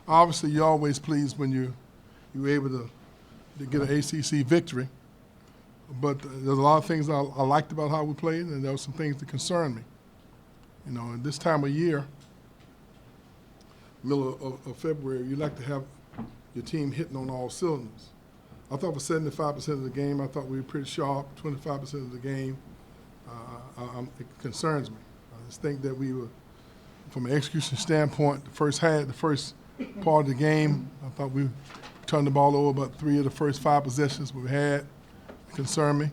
Obviously, you're always pleased when you're able to get an ACC victory. But there's a lot of things I liked about how we played, and there were some things that concerned me. You know, at this time of year, middle of February, you like to have your team hitting on all cylinders. I thought for 75% of the game, I thought we were pretty sharp. 25% of the game, it concerns me. I just think that we were, from an execution standpoint, the first part of the game, I thought we turned the ball over about 3 of the first 5 possessions we had. It concerned me.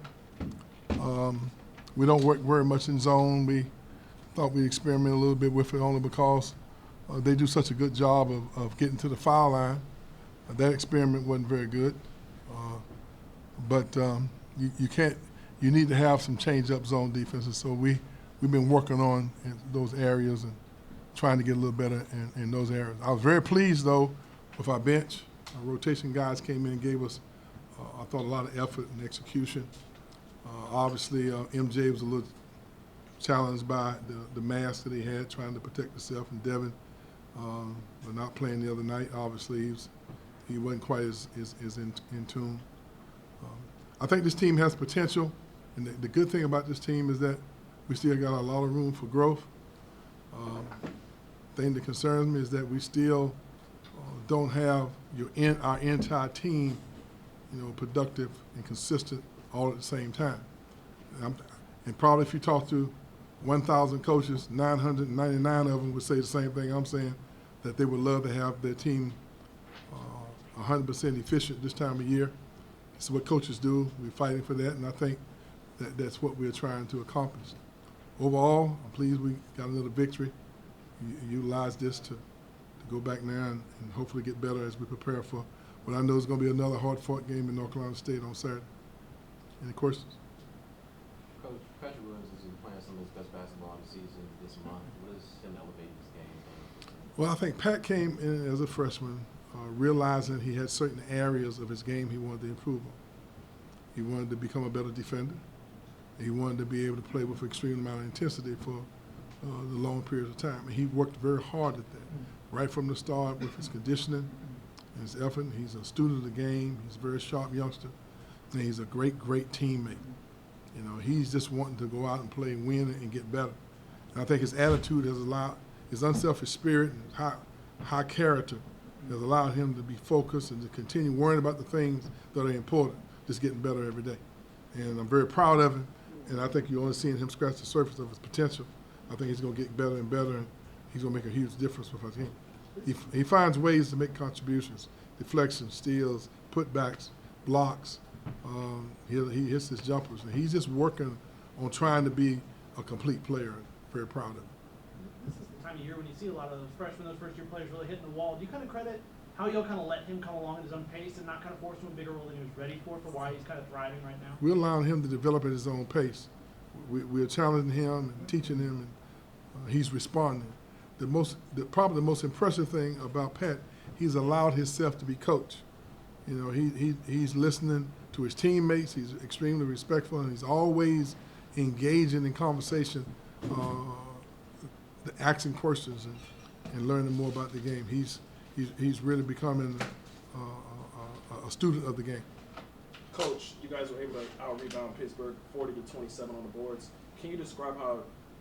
We don't work very much in zone. We thought we'd experiment a little bit with it only because they do such a good job of getting to the foul line. That experiment wasn't very good. But you can't. You need to have some change-up zone defenses. So we've been working on in those areas and trying to get a little better in those areas. I was very pleased though with our bench. Our rotation guys came in and gave us, I thought, a lot of effort and execution. Obviously, MJ was a little challenged by the mask that he had trying to protect himself, and Devin, but not playing the other night. Obviously, he wasn't quite as in tune. I think this team has potential, and the good thing about this team is that we still got a lot of room for growth. Thing that concerns me is that we still don't have our entire team, productive and consistent all at the same time. And probably if you talk to 1,000 coaches, 999 of them would say the same thing I'm saying, that they would love to have their team 100% efficient this time of year. It's what coaches do. We're fighting for that, and I think that's what we're trying to accomplish. Overall, I'm pleased we got another victory. Utilize this to go back now and hopefully get better as we prepare for what I know is going to be another hard-fought game in North Carolina State on Saturday. Any questions? Coach, Patrick Williams is playing some of his best basketball of the season this month. What is him elevating this game? Well, I think Pat came in as a freshman, realizing he had certain areas of his game he wanted to improve on. He wanted to become a better defender. He wanted to be able to play with an extreme amount of intensity for the long periods of time. And he worked very hard at that, right from the start with his conditioning and his effort. He's a student of the game. He's a very sharp youngster. And he's a great, great teammate. He's just wanting to go out and play and win and get better. And I think his attitude has allowed, his unselfish spirit and high character has allowed him to be focused and to continue worrying about the things that are important, just getting better every day. And I'm very proud of him, and I think you're only seeing him scratch the surface of his potential. I think he's going to get better and better, and he's going to make a huge difference with our team. He finds ways to make contributions, deflections, steals, putbacks, blocks. He hits his jumpers, and he's just working on trying to be a complete player. Very proud of him. This is the time of year when you see a lot of those freshmen, those first-year players really hitting the wall. Do you kind of credit how you'll kind of let him come along at his own pace and not kind of force him a bigger role than he was ready for why he's kind of thriving right now? We're allowing him to develop at his own pace. We're challenging him and teaching him, and he's responding. Probably the most impressive thing about Pat, he's allowed himself to be coached. He's listening to his teammates. He's extremely respectful, and he's always engaging in conversation, asking questions and learning more about the game. He's really becoming a student of the game. Coach, you guys were able to out-rebound Pittsburgh 40-27 on the boards. Can you describe how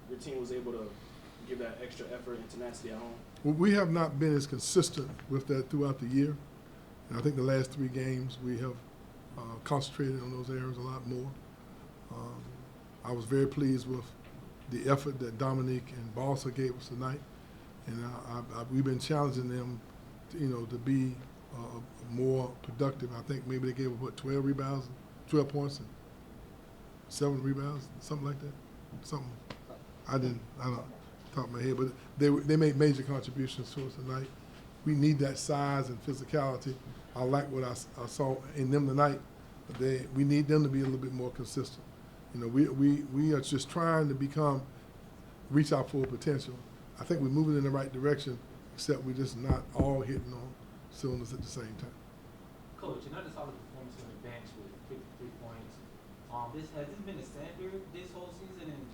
your team was able to give that extra effort and tenacity at home? Well, we have not been as consistent with that throughout the year. And I think the last 3 games we have concentrated on those areas a lot more. I was very pleased with the effort that Dominique and Balsa gave us tonight. And we've been challenging them to be more productive. I think maybe they gave us, 12 rebounds, 12 points, and 7 rebounds, something like that. Something. I don't top of my head, but they made major contributions to us tonight. We need that size and physicality. I like what I saw in them tonight. We need them to be a little bit more consistent. We are just trying to reach our full potential. I think we're moving in the right direction, except we're just not all hitting on cylinders at the same time. Coach, another solid performance on the bench with 53 points. Has this been a standard this whole season? And,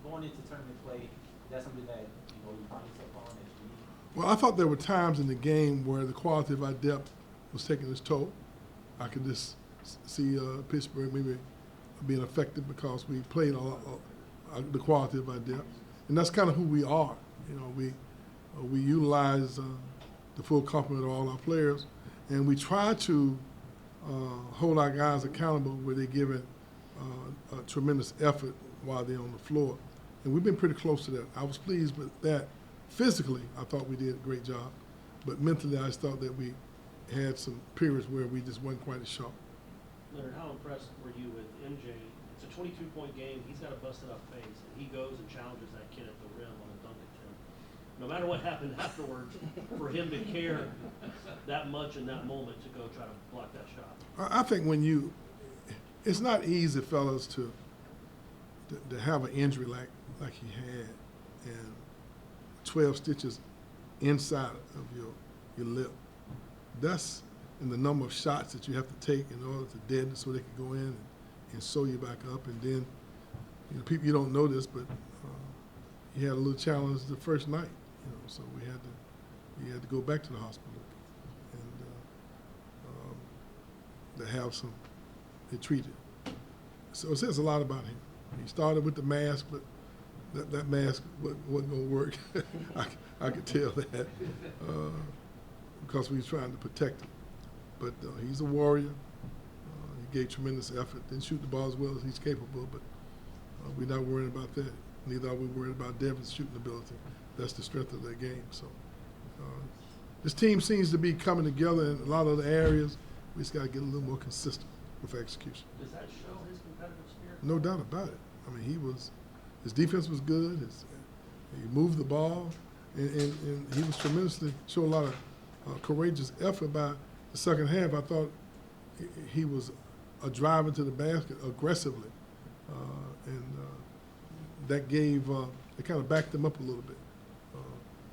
going into tournament play, that's something that, you find yourself on as you need? Well, I thought there were times in the game where the quality of our depth was taking its toll. I could just see Pittsburgh maybe being affected because we played the quality of our depth, and that's kind of who we are. You know, we utilize the full complement of all our players, and we try to hold our guys accountable where they give it a tremendous effort while they're on the floor, and we've been pretty close to that. I was pleased with that. Physically, I thought we did a great job, but mentally, I just thought that we had some periods where we just weren't quite as sharp. Leonard, how impressed were you with MJ? It's a 22-point game. He's got a busted-up face, and he goes and challenges that kid at the rim on a dunk attempt. No matter what happened afterwards, for him to care that much in that moment to go try to block that shot. I think it's not easy, fellas, to have an injury like he had, and 12 stitches inside of your lip. That's in the number of shots that you have to take in order to deaden so they can go in and sew you back up. And then, people, you don't know this, but he had a little challenge the first night, so we had to go back to the hospital and to have it treated. So it says a lot about him. He started with the mask, but that mask wasn't going to work. I could tell that because we was trying to protect him. But he's a warrior. He gave tremendous effort. Didn't shoot the ball as well as he's capable, but we're not worried about that. Neither are we worried about Devin's shooting ability. That's the strength of their game. So this team seems to be coming together in a lot of the areas. We just got to get a little more consistent with execution. Does that show his competitive spirit? No doubt about it. I mean, his defense was good. He moved the ball, and he was showed a lot of courageous effort by the second half. I thought he was driving to the basket aggressively, and that it kind of backed him up a little bit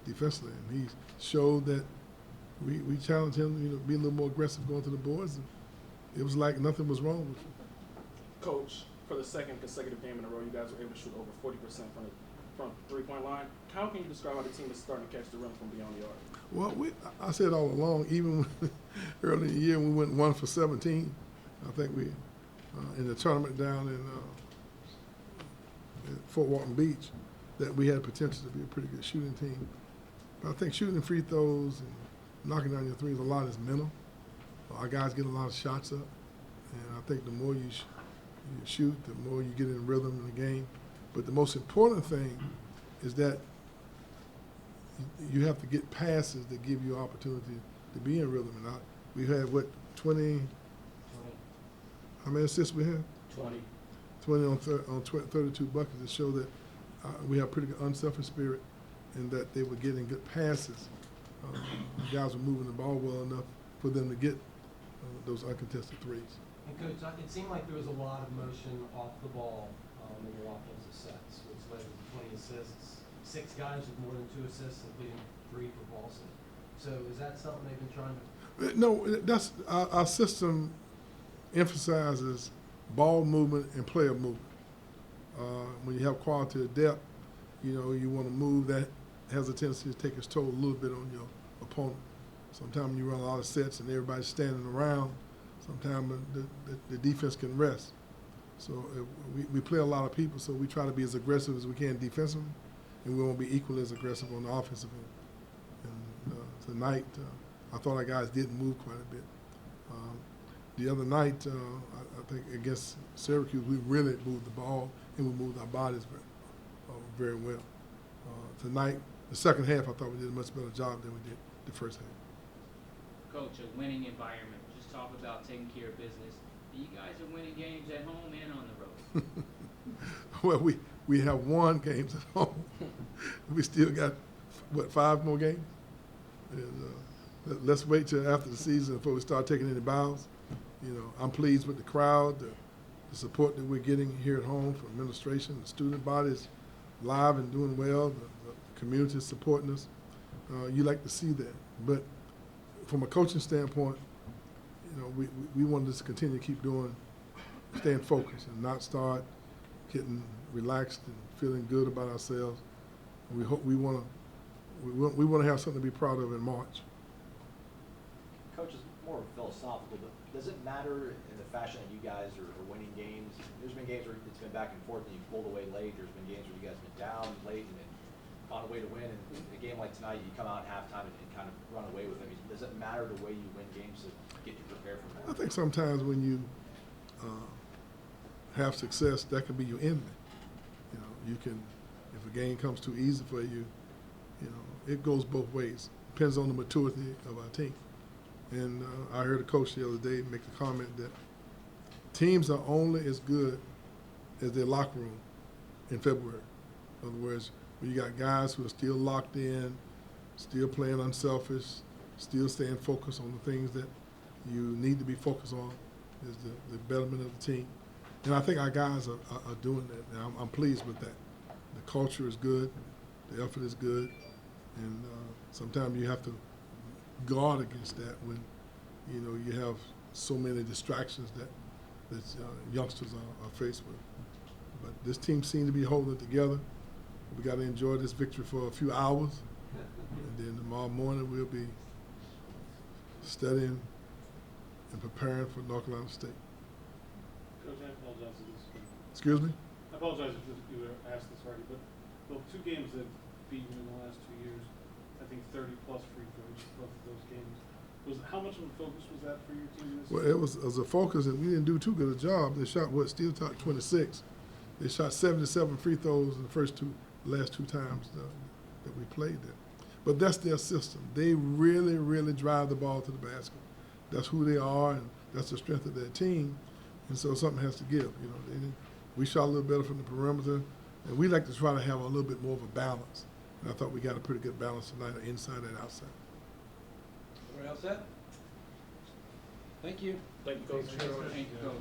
defensively. And he showed that we challenged him, to be a little more aggressive going to the boards, and it was like nothing was wrong with him. Coach, for the second consecutive game in a row, you guys were able to shoot over 40% from three-point line. How can you describe how the team is starting to catch the rim from beyond the arc? Well, I said all along, even early in the year, we went 1 for 17. I think we, in the tournament down in Fort Walton Beach, that we had potential to be a pretty good shooting team. But I think shooting free throws and knocking down your threes, a lot is mental. Our guys get a lot of shots up, and I think the more you shoot, the more you get in rhythm in the game. But the most important thing is that you have to get passes that give you opportunity to be in rhythm. And we had, 20? How many assists we had? 20. 20 on 32 buckets to show that we have pretty good unselfish spirit and that they were getting good passes. The guys were moving the ball well enough for them to get those uncontested threes. And Coach, it seemed like there was a lot of motion off the ball in your offensive sets, which led to 20 assists. 6 guys with more than 2 assists, including 3 for Boston. So is that something they've been trying to? No, that's our system emphasizes ball movement and player movement. When you have quality of depth, you want to move. That has a tendency to take its toll a little bit on your opponent. Sometimes you run a lot of sets and everybody's standing around. Sometimes the defense can rest. So we play a lot of people, so we try to be as aggressive as we can defensively, and we won't be equally as aggressive on the offensive end. And tonight, I thought our guys did move quite a bit. The other night, I think against Syracuse, we really moved the ball and we moved our bodies very well. Tonight, the second half, I thought we did a much better job than we did the first half. Coach, a winning environment. Just talk about taking care of business. You guys are winning games at home and on the road. Well, we have won games at home. We still got, 5 more games? And, let's wait till after the season before we start taking any bows. I'm pleased with the crowd, the support that we're getting here at home from administration, the student bodies live and doing well, the community supporting us. You like to see that. But from a coaching standpoint, we want to continue to keep staying focused and not start getting relaxed and feeling good about ourselves. We want we want to have something to be proud of in March. Coach, is more philosophical, but does it matter in the fashion that you guys are winning games? There's been games where it's been back and forth and you've pulled away late. There's been games where you guys have been down late and then found a way to win. And in a game like tonight, you come out in halftime and kind of run away with it. I mean, does it matter the way you win games to get you prepared for I that? think sometimes when you have success, that can be your enemy. You know, you can, if a game comes too easy for you, you know, it goes both ways. Depends on the maturity of our team. And I heard a coach the other day make the comment that teams are only as good as their locker room in February. In other words, when you got guys who are still locked in, still playing unselfish, still staying focused on the things that you need to be focused on, is the betterment of the team. And I think our guys are doing that. And I'm pleased with that. The culture is good, the effort is good, and sometimes you have to guard against that when you know you have so many distractions that youngsters are faced with. But this team seems to be holding it together. We got to enjoy this victory for a few hours, and then tomorrow morning we'll be studying and preparing for North Carolina State. Coach, I apologize if this. Excuse me? I apologize if you were asked this already, but the two games that beat you in the last 2 years, I think 30+ free throws, both of those games. How much of a focus was that for your team this Well, year? it was a focus, and we didn't do too good a job. They shot Steel Top 26. They shot 77 free throws in the last two times that we played them. But that's their system. They really, really drive the ball to the basket. That's who they are, and that's the strength of their team. And so something has to give. You know, we shot a little better from the perimeter, and we like to try to have a little bit more of a balance. And I thought we got a pretty good balance tonight, inside and outside. Everybody else set? Thank you. Thank you, Coach. Thank you, Coach.